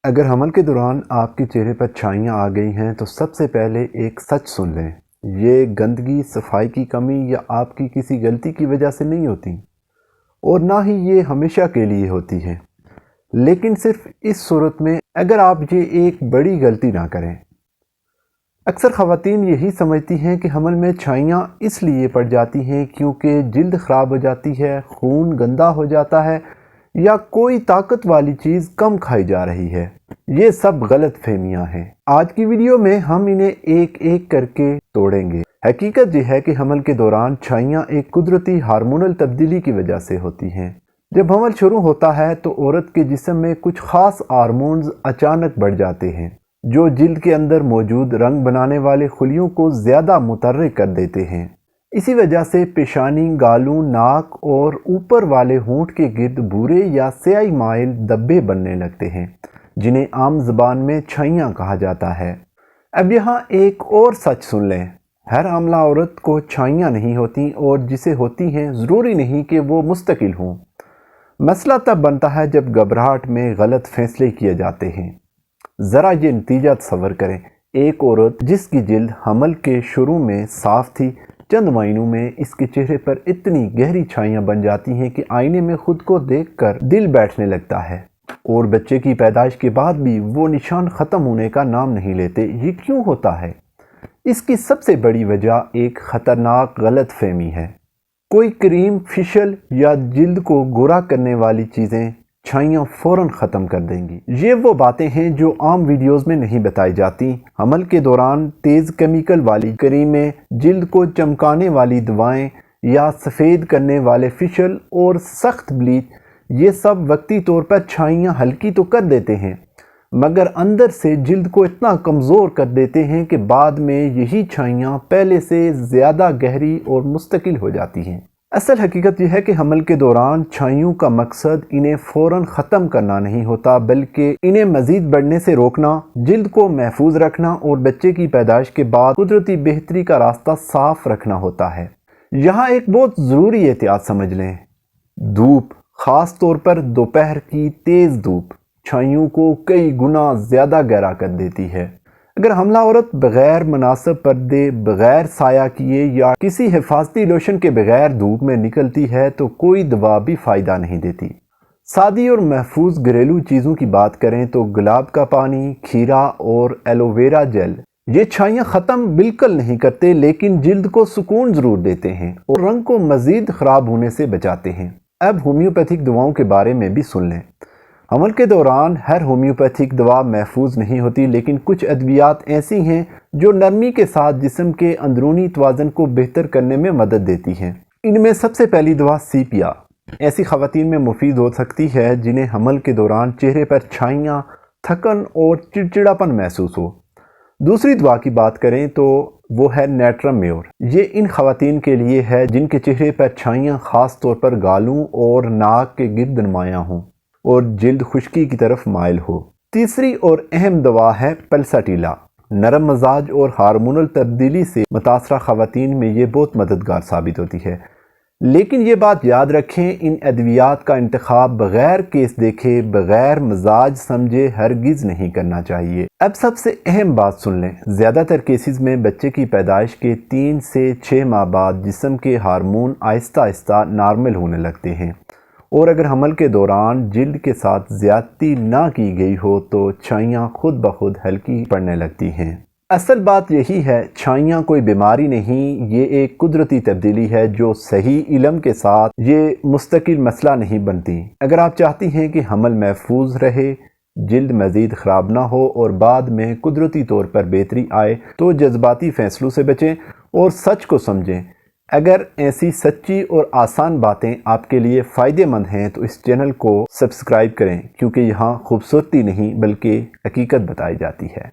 اگر حمل کے دوران آپ کے چہرے پر چھائیاں آ گئی ہیں تو سب سے پہلے ایک سچ سن لیں۔ یہ گندگی، صفائی کی کمی یا آپ کی کسی غلطی کی وجہ سے نہیں ہوتی، اور نہ ہی یہ ہمیشہ کے لیے ہوتی ہے، لیکن صرف اس صورت میں اگر آپ یہ ایک بڑی غلطی نہ کریں۔ اکثر خواتین یہی سمجھتی ہیں کہ حمل میں چھائیاں اس لیے پڑ جاتی ہیں کیونکہ جلد خراب ہو جاتی ہے، خون گندا ہو جاتا ہے یا کوئی طاقت والی چیز کم کھائی جا رہی ہے۔ یہ سب غلط فہمیاں ہیں۔ آج کی ویڈیو میں ہم انہیں ایک ایک کر کے توڑیں گے۔ حقیقت یہ ہے کہ حمل کے دوران چھائیاں ایک قدرتی ہارمونل تبدیلی کی وجہ سے ہوتی ہیں۔ جب حمل شروع ہوتا ہے تو عورت کے جسم میں کچھ خاص ہارمونز اچانک بڑھ جاتے ہیں جو جلد کے اندر موجود رنگ بنانے والے خلیوں کو زیادہ متحرک کر دیتے ہیں۔ اسی وجہ سے پیشانی، گالوں، ناک اور اوپر والے ہونٹ کے گرد بھورے یا سیاہی مائل دھبے بننے لگتے ہیں جنہیں عام زبان میں چھائیاں کہا جاتا ہے۔ اب یہاں ایک اور سچ سن لیں، ہر حاملہ عورت کو چھائیاں نہیں ہوتی، اور جسے ہوتی ہیں ضروری نہیں کہ وہ مستقل ہوں۔ مسئلہ تب بنتا ہے جب گھبراہٹ میں غلط فیصلے کیے جاتے ہیں۔ ذرا یہ نتیجہ تصور کریں، ایک عورت جس کی جلد حمل کے شروع میں صاف تھی، چند مہینوں میں اس کے چہرے پر اتنی گہری چھائیاں بن جاتی ہیں کہ آئینے میں خود کو دیکھ کر دل بیٹھنے لگتا ہے، اور بچے کی پیدائش کے بعد بھی وہ نشان ختم ہونے کا نام نہیں لیتے۔ یہ کیوں ہوتا ہے؟ اس کی سب سے بڑی وجہ ایک خطرناک غلط فہمی ہے۔ کوئی کریم، فیشل یا جلد کو گورا کرنے والی چیزیں چھائیاں فوراً ختم کر دیں گی۔ یہ وہ باتیں ہیں جو عام ویڈیوز میں نہیں بتائی جاتی۔ حمل کے دوران تیز کیمیکل والی کریمیں، جلد کو چمکانے والی دوائیں یا سفید کرنے والے فیشل اور سخت بلیچ، یہ سب وقتی طور پر چھائیاں ہلکی تو کر دیتے ہیں، مگر اندر سے جلد کو اتنا کمزور کر دیتے ہیں کہ بعد میں یہی چھائیاں پہلے سے زیادہ گہری اور مستقل ہو جاتی ہیں۔ اصل حقیقت یہ ہے کہ حمل کے دوران چھائیوں کا مقصد انہیں فوراً ختم کرنا نہیں ہوتا، بلکہ انہیں مزید بڑھنے سے روکنا، جلد کو محفوظ رکھنا اور بچے کی پیدائش کے بعد قدرتی بہتری کا راستہ صاف رکھنا ہوتا ہے۔ یہاں ایک بہت ضروری احتیاط سمجھ لیں۔ دھوپ، خاص طور پر دوپہر کی تیز دھوپ، چھائیوں کو کئی گنا زیادہ گہرا کر دیتی ہے۔ اگر حاملہ عورت بغیر مناسب پردے، بغیر سایہ کیے یا کسی حفاظتی لوشن کے بغیر دھوپ میں نکلتی ہے تو کوئی دوا بھی فائدہ نہیں دیتی۔ سادی اور محفوظ گھریلو چیزوں کی بات کریں تو گلاب کا پانی، کھیرا اور ایلو ویرا جیل، یہ چھائیاں ختم بالکل نہیں کرتے، لیکن جلد کو سکون ضرور دیتے ہیں اور رنگ کو مزید خراب ہونے سے بچاتے ہیں۔ اب ہومیوپیتھک دواؤں کے بارے میں بھی سن لیں۔ حمل کے دوران ہر ہومیوپیتھک دوا محفوظ نہیں ہوتی، لیکن کچھ ادویات ایسی ہیں جو نرمی کے ساتھ جسم کے اندرونی توازن کو بہتر کرنے میں مدد دیتی ہیں۔ ان میں سب سے پہلی دوا سیپیا ایسی خواتین میں مفید ہو سکتی ہے جنہیں حمل کے دوران چہرے پر چھائیاں، تھکن اور چڑچڑاپن محسوس ہو۔ دوسری دوا کی بات کریں تو وہ ہے نیٹرم میور۔ یہ ان خواتین کے لیے ہے جن کے چہرے پر چھائیاں خاص طور پر گالوں اور ناک کے گرد نمایاں ہوں اور جلد خشکی کی طرف مائل ہو۔ تیسری اور اہم دوا ہے پلساٹیلا۔ نرم مزاج اور ہارمونل تبدیلی سے متاثرہ خواتین میں یہ بہت مددگار ثابت ہوتی ہے، لیکن یہ بات یاد رکھیں، ان ادویات کا انتخاب بغیر کیس دیکھے، بغیر مزاج سمجھے ہرگز نہیں کرنا چاہیے۔ اب سب سے اہم بات سن لیں، زیادہ تر کیسز میں بچے کی پیدائش کے 3 سے 6 ماہ بعد جسم کے ہارمون آہستہ آہستہ نارمل ہونے لگتے ہیں، اور اگر حمل کے دوران جلد کے ساتھ زیادتی نہ کی گئی ہو تو چھائیاں خود بخود ہلکی پڑنے لگتی ہیں۔ اصل بات یہی ہے، چھائیاں کوئی بیماری نہیں، یہ ایک قدرتی تبدیلی ہے جو صحیح علم کے ساتھ یہ مستقل مسئلہ نہیں بنتی۔ اگر آپ چاہتی ہیں کہ حمل محفوظ رہے، جلد مزید خراب نہ ہو اور بعد میں قدرتی طور پر بہتری آئے تو جذباتی فیصلوں سے بچیں اور سچ کو سمجھیں۔ اگر ایسی سچی اور آسان باتیں آپ کے لیے فائدہ مند ہیں تو اس چینل کو سبسکرائب کریں، کیونکہ یہاں خوبصورتی نہیں بلکہ حقیقت بتائی جاتی ہے۔